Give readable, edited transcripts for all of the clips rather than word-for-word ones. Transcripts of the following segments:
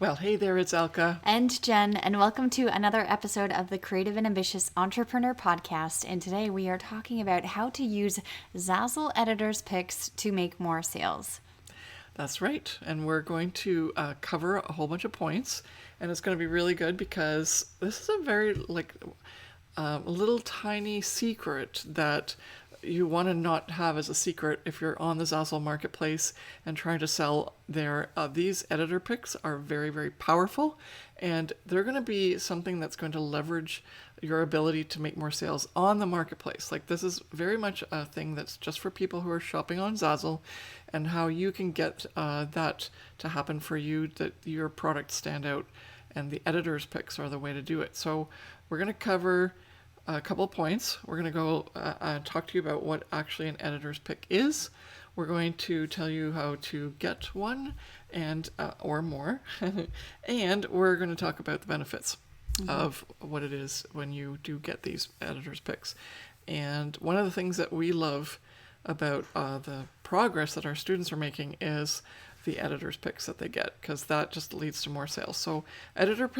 Well, hey there, it's Elka. And Jen, and welcome to another episode of the Creative and Ambitious Entrepreneur Podcast. And today we are talking about how to use Zazzle Editor's Picks to make more sales. That's right. And we're going to cover a whole bunch of points. And it's going to be really good because this is a very, little tiny secret that you want to not have as a secret if you're on the Zazzle marketplace and trying to sell there. These editor picks are very, very powerful, and they're going to be something that's going to leverage your ability to make more sales on the marketplace. Like, this is very much a thing that's just for people who are shopping on Zazzle, and how you can get that to happen for you, that your products stand out, and the editor's picks are the way to do it. So we're going to cover a couple of points. We're going to go talk to you about what actually an editor's pick is. We're going to tell you how to get one and or more. And we're going to talk about the benefits of what it is when you do get these editor's picks. And one of the things that we love about the progress that our students are making is the editor's picks that they get, because that just leads to more sales. So editors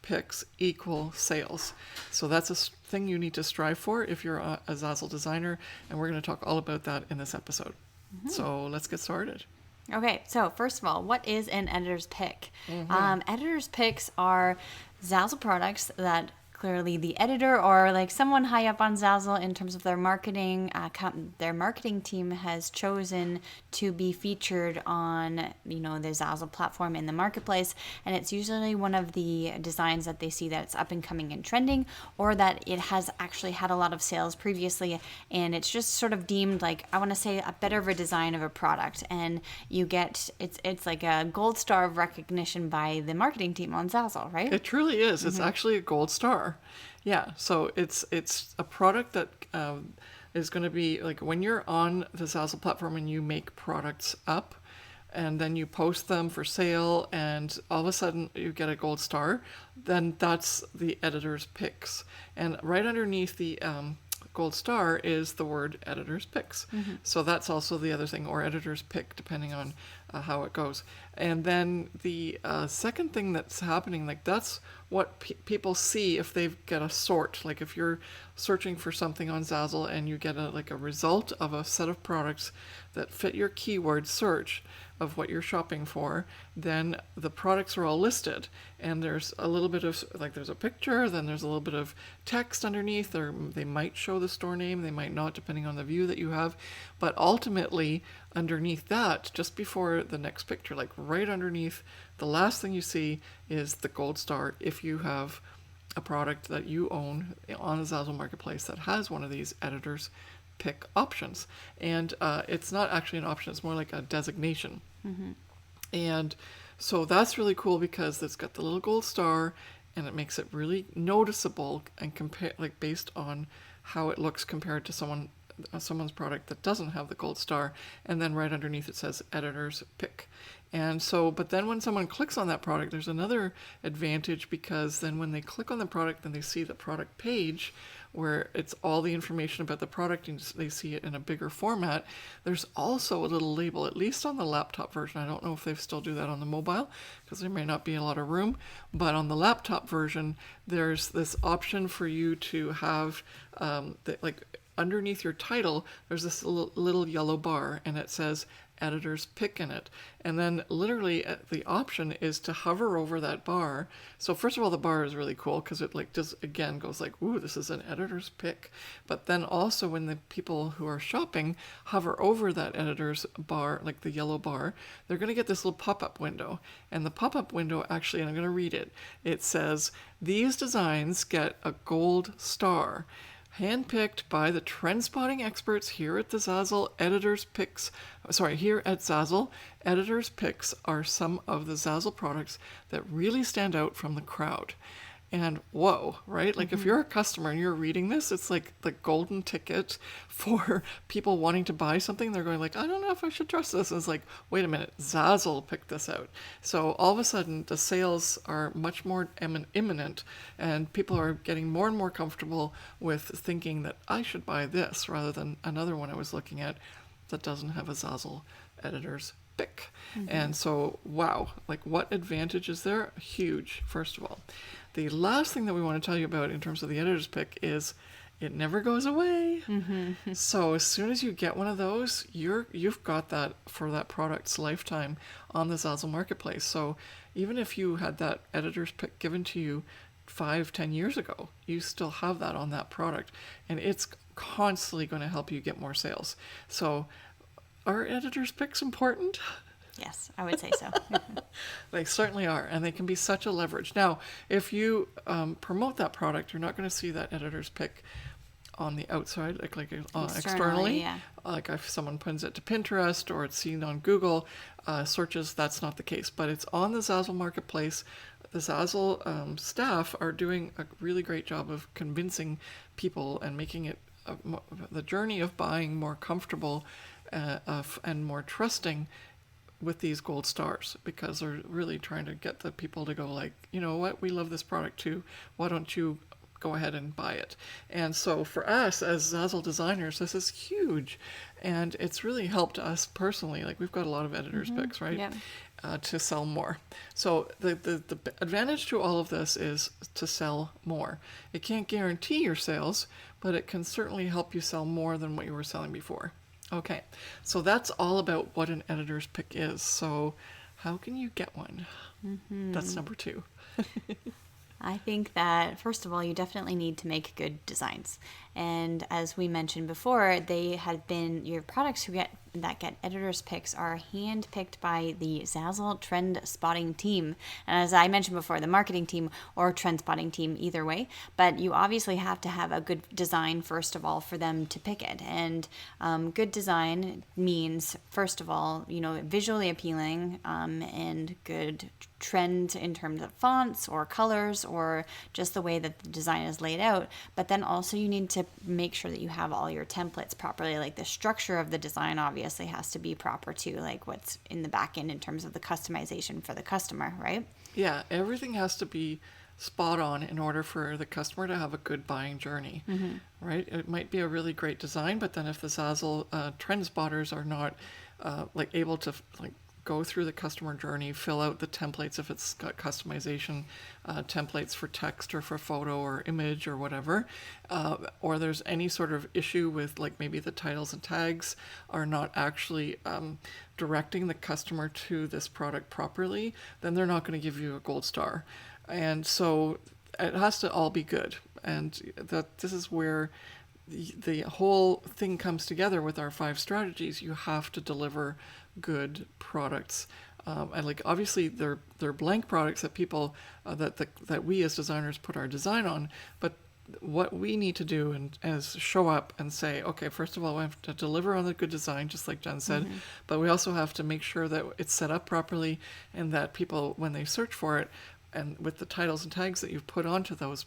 picks equal sales. So that's a thing you need to strive for if you're a Zazzle designer, and we're going to talk all about that in this episode. So let's get started. Okay, so first of all, what is an editor's pick? Editor's picks are Zazzle products that clearly the editor or like someone high up on Zazzle in terms of their marketing team has chosen to be featured on, the Zazzle platform in the marketplace. And it's usually one of the designs that they see that's up and coming and trending, or that it has actually had a lot of sales previously. And it's just sort of deemed like, I want to say, a better of a design of a product. And you get, it's like a gold star of recognition by the marketing team on Zazzle, right? It truly is. It's actually a gold star. Yeah, so it's a product that is going to be like when you're on the Zazzle platform and you make products up, and then you post them for sale, and all of a sudden you get a gold star, then that's the editor's picks. And right underneath the gold star is the word editor's picks. So that's also the other thing, or editor's pick, depending on how it goes. And then the second thing that's happening, like that's what people see if they get a sort. Like if you're searching for something on Zazzle and you get a result of a set of products that fit your keyword search of what you're shopping for, then the products are all listed, and there's a little bit of there's a picture, then there's a little bit of text underneath, or they might show the store name, they might not, depending on the view that you have. But ultimately underneath that, just before the next picture, like right underneath, the last thing you see is the gold star if you have a product that you own on the Zazzle marketplace that has one of these editors pick options. And it's not actually an option, it's more like a designation. And so that's really cool because it's got the little gold star, and it makes it really noticeable and based on how it looks compared to someone's product that doesn't have the gold star. And then right underneath it says editor's pick. And so, but then when someone clicks on that product, there's another advantage, because then when they click on the product, then they see the product page where it's all the information about the product, and they see it in a bigger format. There's also a little label, at least on the laptop version. I don't know if they still do that on the mobile, because there may not be a lot of room. But on the laptop version, there's this option for you to have, underneath your title, there's this little yellow bar, and it says editor's pick in it. And then literally the option is to hover over that bar. So first of all, the bar is really cool because it just again goes like, ooh, this is an editor's pick. But then also when the people who are shopping hover over that editor's bar, like the yellow bar, they're going to get this little pop-up window. And the pop-up window, actually, and I'm going to read it, it says, "These designs get a gold star. Handpicked by the trend spotting experts here at the Zazzle here at Zazzle, editors picks are some of the Zazzle products that really stand out from the crowd." And whoa, right? Like if you're a customer and you're reading this, it's like the golden ticket for people wanting to buy something. They're going like, I don't know if I should trust this. And it's like, wait a minute, Zazzle picked this out. So all of a sudden the sales are much more imminent, and people are getting more and more comfortable with thinking that I should buy this rather than another one I was looking at that doesn't have a Zazzle editor's pick. And so, wow, like what advantage is there? Huge, first of all. The last thing that we want to tell you about in terms of the editor's pick is it never goes away. So as soon as you get one of those, you've got that for that product's lifetime on the Zazzle marketplace. So even if you had that editor's pick given to you 5-10 years ago, you still have that on that product, and it's constantly going to help you get more sales. So are editor's picks important? Yes, I would say so. They certainly are, and they can be such a leverage. Now, if you promote that product, you're not going to see that editor's pick on the outside, externally. Yeah. Like if someone pins it to Pinterest or it's seen on Google searches, that's not the case. But it's on the Zazzle marketplace. The Zazzle staff are doing a really great job of convincing people and making it the journey of buying more comfortable and more trusting with these gold stars, because they're really trying to get the people to go like, you know what, we love this product too. Why don't you go ahead and buy it? And so for us as Zazzle designers, this is huge, and it's really helped us personally. Like we've got a lot of editors picks, right? Yep. To sell more. So the advantage to all of this is to sell more. It can't guarantee your sales, but it can certainly help you sell more than what you were selling before. Okay, so that's all about what an editor's pick is. So how can you get one? That's number 2. I think that, first of all, you definitely need to make good designs. And as we mentioned before, they have been, your products that get editor's picks are hand-picked by the Zazzle trend spotting team. And as I mentioned before, the marketing team or trend spotting team, either way. But you obviously have to have a good design, first of all, for them to pick it. And good design means, first of all, visually appealing and good trend in terms of fonts or colors or just the way that the design is laid out. But then also you need to make sure that you have all your templates properly. Like the structure of the design obviously has to be proper too, like what's in the back end in terms of the customization for the customer, right? Yeah, everything has to be spot on in order for the customer to have a good buying journey, right? It might be a really great design, but then if the Zazzle trend spotters are not able to go through the customer journey, fill out the templates if it's got customization templates for text or for photo or image or whatever, or there's any sort of issue with maybe the titles and tags are not actually directing the customer to this product properly, then they're not going to give you a gold star. And so it has to all be good. And this is where the whole thing comes together with our 5 strategies. You have to deliver good products, and obviously they're blank products that people that we as designers put our design on. But what we need to do is show up and say, okay, first of all, we have to deliver on the good design, just like Jen said, but we also have to make sure that it's set up properly and that people, when they search for it, and with the titles and tags that you've put onto those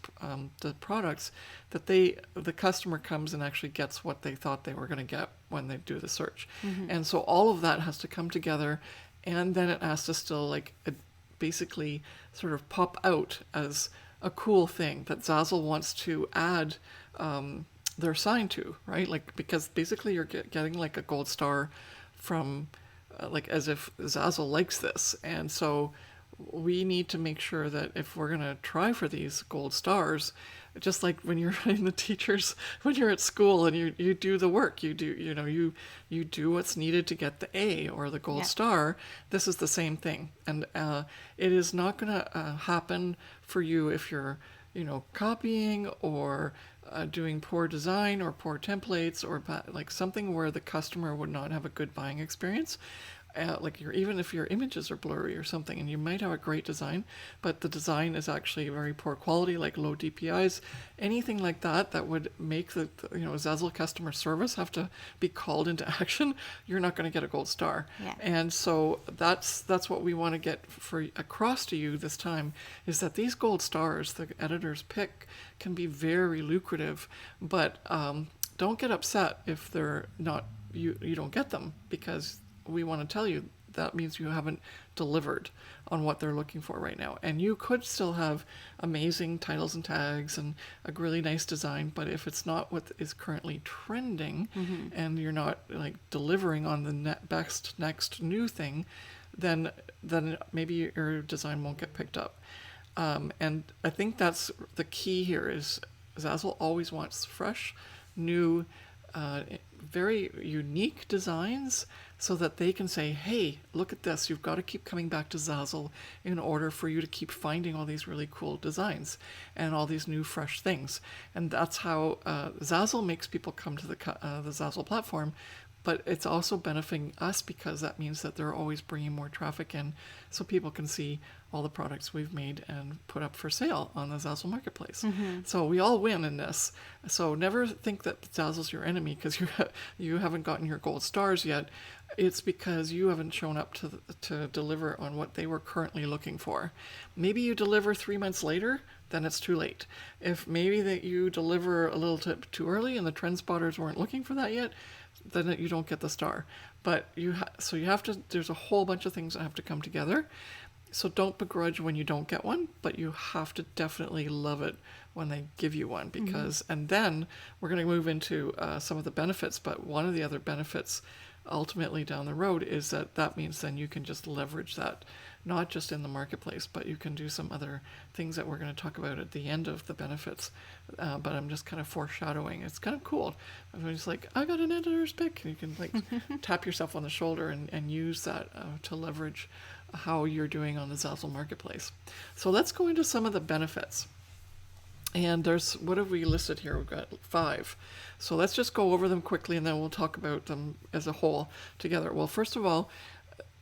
the products, that the customer comes and actually gets what they thought they were going to get when they do the search. And so all of that has to come together, and then it has to still basically sort of pop out as a cool thing that Zazzle wants to add their sign to, right? Because basically you're getting a gold star from as if Zazzle likes this. And so we need to make sure that if we're going to try for these gold stars, just like when you're in the teachers, when you're at school and you do the work, you do what's needed to get the A or the gold star. This is the same thing. And it is not going to happen for you if you're, copying or doing poor design or poor templates or something where the customer would not have a good buying experience. Even if your images are blurry or something, and you might have a great design, but the design is actually very poor quality, like low DPIs, anything like that would make the Zazzle customer service have to be called into action, you're not going to get a gold star. Yeah. And so that's what we want to get across to you this time, is that these gold stars, the editor's pick, can be very lucrative, but don't get upset if they're not, you don't get them, because we want to tell you that means you haven't delivered on what they're looking for right now. And you could still have amazing titles and tags and a really nice design, but if it's not what is currently trending, and you're not like delivering on the best next new thing, then maybe your design won't get picked up. And I think that's the key here is Zazzle always wants fresh, new, very unique designs so that they can say, hey, look at this. You've got to keep coming back to Zazzle in order for you to keep finding all these really cool designs and all these new, fresh things. And that's how Zazzle makes people come to the Zazzle platform. But it's also benefiting us because that means that they're always bringing more traffic in so people can see all the products we've made and put up for sale on the Zazzle marketplace. So we all win in this. So never think that Zazzle's your enemy because you haven't gotten your gold stars yet. It's because you haven't shown up to deliver on what they were currently looking for. Maybe you deliver 3 months later, then it's too late. If maybe that you deliver a little too early and the trend spotters weren't looking for that yet, then you don't get the star. But you have to, there's a whole bunch of things that have to come together. So don't begrudge when you don't get one, but you have to definitely love it when they give you one because, and then we're going to move into some of the benefits, but one of the other benefits ultimately down the road is that means then you can just leverage that, not just in the marketplace, but you can do some other things that we're going to talk about at the end of the benefits. But I'm just kind of foreshadowing. It's kind of cool. I'm just like, I got an editor's pick. And you can like tap yourself on the shoulder and use that to leverage how you're doing on the Zazzle marketplace. So let's go into some of the benefits. And what have we listed here? We've got 5. So let's just go over them quickly and then we'll talk about them as a whole together. Well, first of all,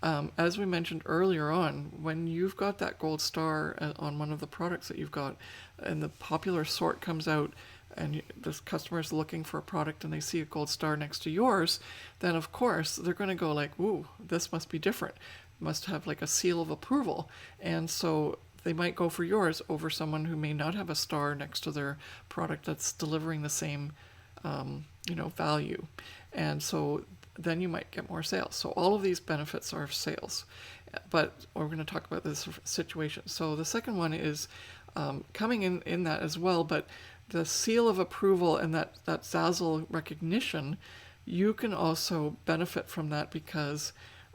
as we mentioned earlier on, when you've got that gold star on one of the products that you've got and the popular sort comes out and the customer's looking for a product and they see a gold star next to yours, then of course they're going to go like, ooh, this must be different. Must have like a seal of approval. And so they might go for yours over someone who may not have a star next to their product that's delivering the same, value. And so then you might get more sales. So all of these benefits are sales, but we're going to talk about this situation. So the second one is coming in that as well, but the seal of approval and that Zazzle recognition, you can also benefit from that because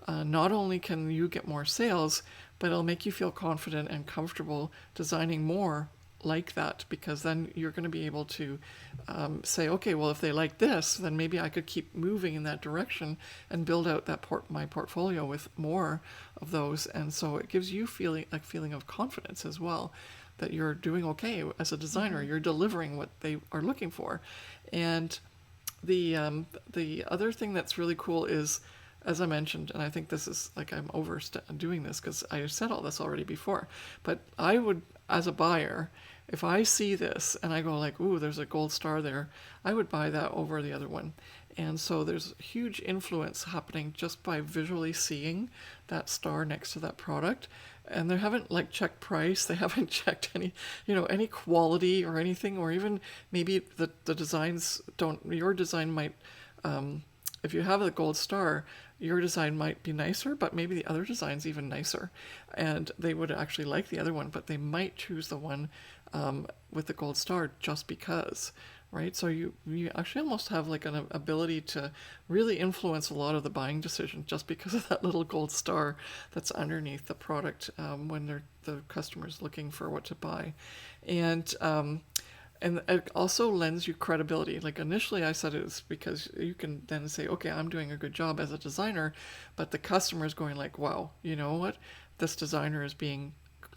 not only can you get more sales, but it'll make you feel confident and comfortable designing more like that because then you're going to be able to say, okay, well, if they like this, then maybe I could keep moving in that direction and build out that my portfolio with more of those. And so it gives you a feeling of confidence as well that you're doing okay as a designer. You're delivering what they are looking for. And the other thing that's really cool is, as I mentioned, and I think this is like I'm overdoing this because I said all this already before, but I would, as a buyer, if I see this and I go like, ooh, there's a gold star there, I would buy that over the other one. And so there's huge influence happening just by visually seeing that star next to that product. And they haven't like checked price, they haven't checked any quality or anything, or even maybe the designs your design might, if you have a gold star, your design might be nicer, but maybe the other design's even nicer. And they would actually like the other one, but they might choose the one with the gold star just because, right? So you actually almost have like an ability to really influence a lot of the buying decision just because of that little gold star that's underneath the product when the customer's looking for what to buy. And it also lends you credibility. Like initially I said it's because you can then say, okay, I'm doing a good job as a designer, but the customer is going like, wow, you know what? This designer is being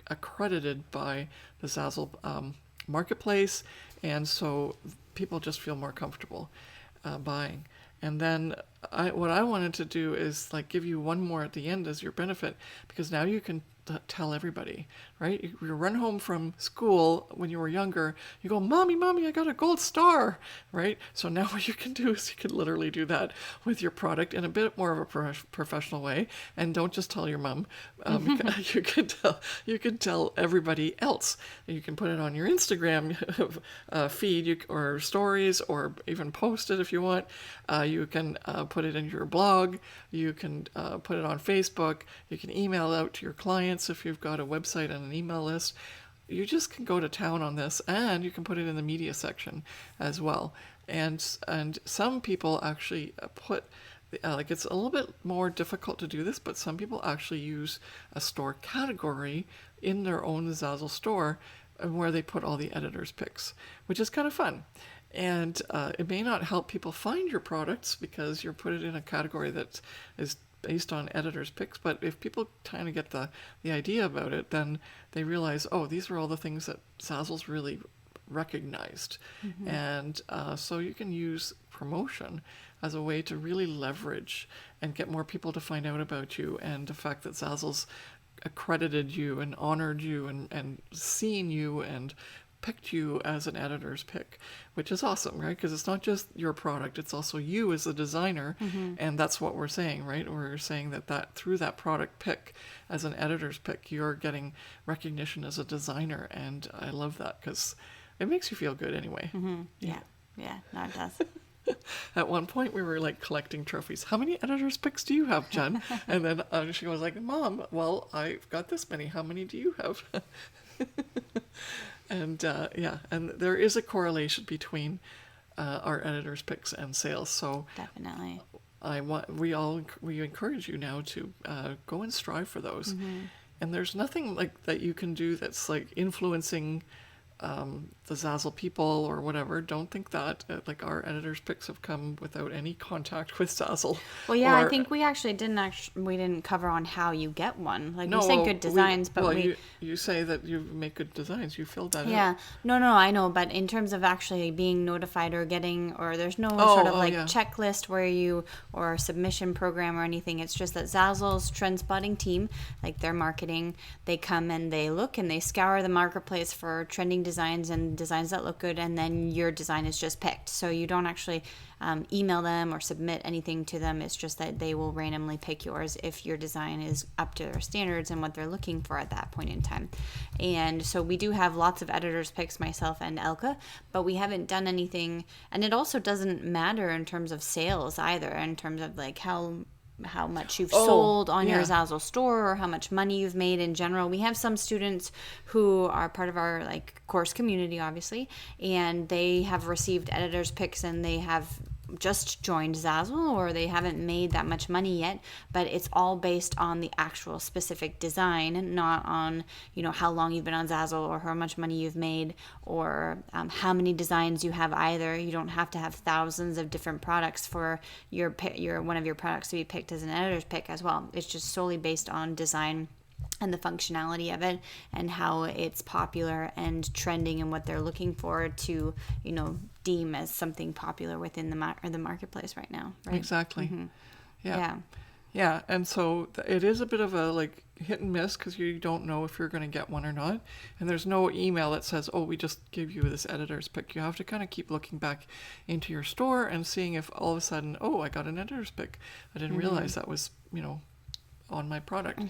accredited by the Zazzle marketplace. And so people just feel more comfortable buying. And then what I wanted to do is like give you one more at the end as your benefit, because now you can tell everybody, right? You run home from school when you were younger, you go, Mommy, Mommy, I got a gold star, right? So now what you can do is you can literally do that with your product in a bit more of a professional way, and don't just tell your mom. You can tell everybody else. You can put it on your Instagram feed or stories, or even post it if you want. You can put it in your blog. You can put it on Facebook. You can email out to your clients if you've got a website and an email list. You just can go to town on this, and you can put it in the media section as well. And some people actually put like, it's a little bit more difficult to do this, but some people actually use a store category in their own Zazzle store where they put all the editors' picks, which is kind of fun. And it may not help people find your products because you're put it in a category that is based on editors' picks. But if people kind of get the idea about it, then they realize, oh, these are all the things that Zazzle's really recognized. And so you can use promotion as a way to really leverage and get more people to find out about you, and the fact that Zazzle's accredited you and honored you and seen you and picked you as an editor's pick, which is awesome, right? Because it's not just your product, it's also you as a designer. And that's what we're saying, right? We're saying that through that product pick as an editor's pick, you're getting recognition as a designer. And I love that because it makes you feel good anyway. Yeah, no, it does. At one point we were like collecting trophies. How many editor's picks do you have, Jen? And then she was like, Mom, well, I've got this many. How many do you have? And and there is a correlation between our editors' picks and sales. So Definitely. we encourage you now to go and strive for those. And there's nothing like that you can do that's like influencing the Zazzle people or whatever. Don't think that like our editors' picks have come without any contact with Zazzle. Well, yeah, I think we actually didn't cover on how you get one. Like, we say good designs, but you say that you make good designs. You filled that out. Yeah, no, I know, but in terms of actually being notified or getting, or there's no sort of checklist or submission program or anything. It's just that Zazzle's trend spotting team, like their marketing, they come and they look and they scour the marketplace for trending designs and designs that look good, and then your design is just picked. So you don't actually email them or submit anything to them. It's just that they will randomly pick yours if your design is up to their standards and what they're looking for at that point in time. And so we do have lots of editors' picks, myself and Elka, but we haven't done anything. And it also doesn't matter in terms of sales either, in terms of like how much you've sold on your Zazzle store or how much money you've made in general. We have some students who are part of our like course community, obviously, and they have received editors' picks and they have just joined Zazzle, or they haven't made that much money yet, but it's all based on the actual specific design, not on, how long you've been on Zazzle or how much money you've made, or how many designs you have either. You don't have to have thousands of different products for your one of your products to be picked as an editor's pick as well. It's just solely based on design and the functionality of it and how it's popular and trending and what they're looking for to, deem as something popular within the marketplace right now. Right? Exactly. Yeah. And so it is a bit of a like hit and miss because you don't know if you're going to get one or not. And there's no email that says, oh, we just give you this editor's pick. You have to kind of keep looking back into your store and seeing if all of a sudden, oh, I got an editor's pick. I didn't realize that was, on my product.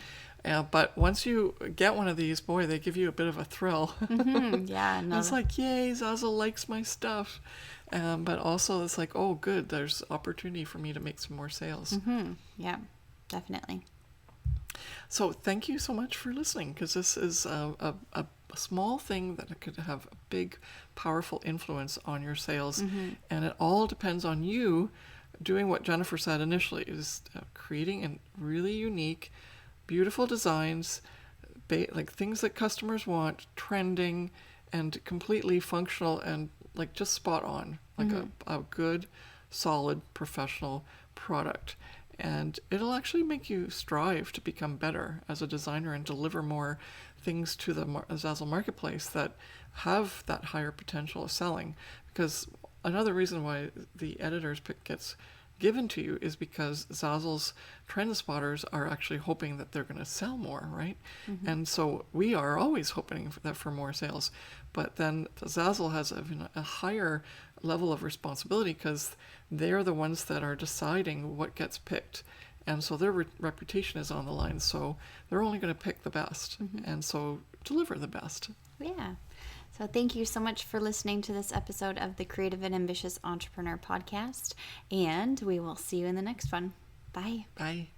But once you get one of these, boy, they give you a bit of a thrill. Yeah. No. It's like, yay, Zazzle likes my stuff. But also it's like, oh, good, there's opportunity for me to make some more sales. Yeah, definitely. So thank you so much for listening, because this is a small thing that could have a big, powerful influence on your sales. And it all depends on you doing what Jennifer said initially, is creating a really unique, beautiful designs, like things that customers want, trending and completely functional and like just spot on, like a good, solid, professional product. And it'll actually make you strive to become better as a designer and deliver more things to the Zazzle marketplace that have that higher potential of selling. Because another reason why the editor's pick gets given to you is because Zazzle's trend spotters are actually hoping that they're going to sell more, right? And so we are always hoping for more sales. But then Zazzle has a higher level of responsibility because they're the ones that are deciding what gets picked. And so their reputation is on the line. So they're only going to pick the best. And so deliver the best. Yeah. So thank you so much for listening to this episode of the Creative and Ambitious Entrepreneur Podcast. And we will see you in the next one. Bye. Bye.